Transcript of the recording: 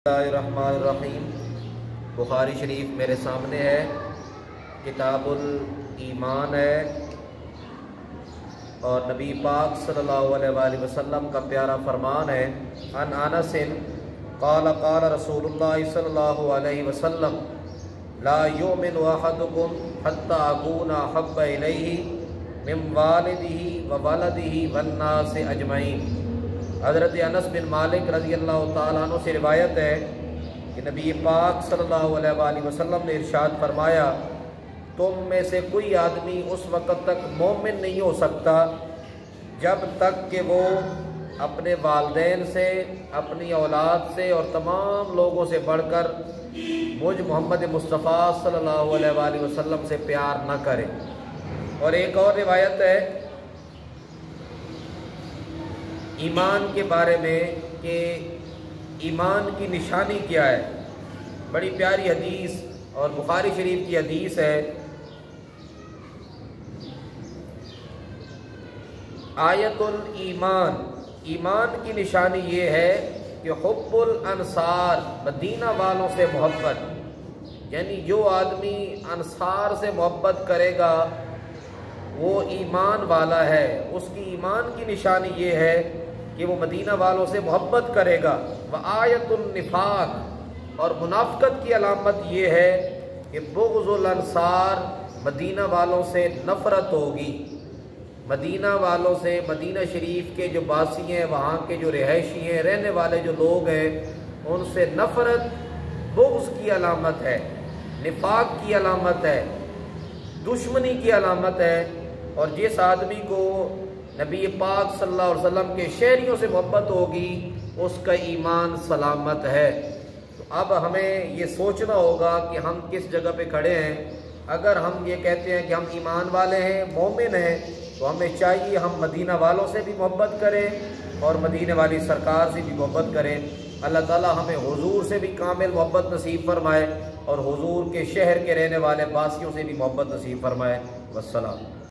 Bismillahirrahmanirrahim। Bukhari शरीफ मेरे सामने है, किताबुल ईमान है और नबी पाक सल्लल्लाहु अलैहि वसल्लम का प्यारा फरमान है। अन अनसिन क़ाल क़ाल रसूलुल्लाह सल्लल्लाहु अलैहि वसल्लम ला युमिनु अहदुकुम हत्ता अकूना अहब्बा इलैहि मिन वालिदिही व वलदिही वन्नासि अजमईन। हज़रत अनस बिन मालिक रज़ियल्लाहु ताला अन्हु से रिवायत है कि नबी पाक सल्लल्लाहु अलैहि वसल्लम ने इरशाद फरमाया, तुम में से कोई आदमी उस वक़्त तक मोमिन नहीं हो सकता जब तक कि वो अपने वालिदैन से, अपनी औलाद से और तमाम लोगों से बढ़कर मुझ मोहम्मद मुस्तफ़ा सल्लल्लाहु अलैहि वसल्लम से प्यार न करे। और एक और रिवायत है ईमान के बारे में कि ईमान की निशानी क्या है। बड़ी प्यारी हदीस और बुखारी शरीफ की हदीस है। आयतुल ईमान, ईमान की निशानी ये है कि हुब्बुल अंसार, मदीना वालों से मोहब्बत। यानी जो आदमी अंसार से मोहब्बत करेगा वो ईमान वाला है। उसकी ईमान की निशानी ये है कि वो मदीना वालों से मोहब्बत करेगा। व आयतुन निफाक, और मुनाफ़िक़त की अलामत ये है कि बुग़्ज़ुल अंसार, मदीना वालों से नफ़रत होगी। मदीना वालों से, मदीना शरीफ के जो बासी हैं, वहाँ के जो रिहायशी हैं, रहने वाले जो लोग हैं, उनसे नफ़रत बुग़्ज़ की अलामत है, निफाक की अलामत है, दुश्मनी की अलामत है। और जिस आदमी को नबी पाक सल्लल्लाहु अलैहि वसल्लम के शहरियों से मोहब्बत होगी उसका ईमान सलामत है। तो अब हमें ये सोचना होगा कि हम किस जगह पे खड़े हैं। अगर हम ये कहते हैं कि हम ईमान वाले हैं, मोमिन हैं, तो हमें चाहिए हम मदीना वालों से भी मोहब्बत करें और मदीने वाली सरकार से भी मोहब्बत करें। अल्लाह ताला हमें हुजूर से भी कामिल मोहब्बत नसीब फरमाए और हुजूर के शहर के रहने वाले बासियों से भी मोहब्बत नसीब फरमाए। वस्सलाम।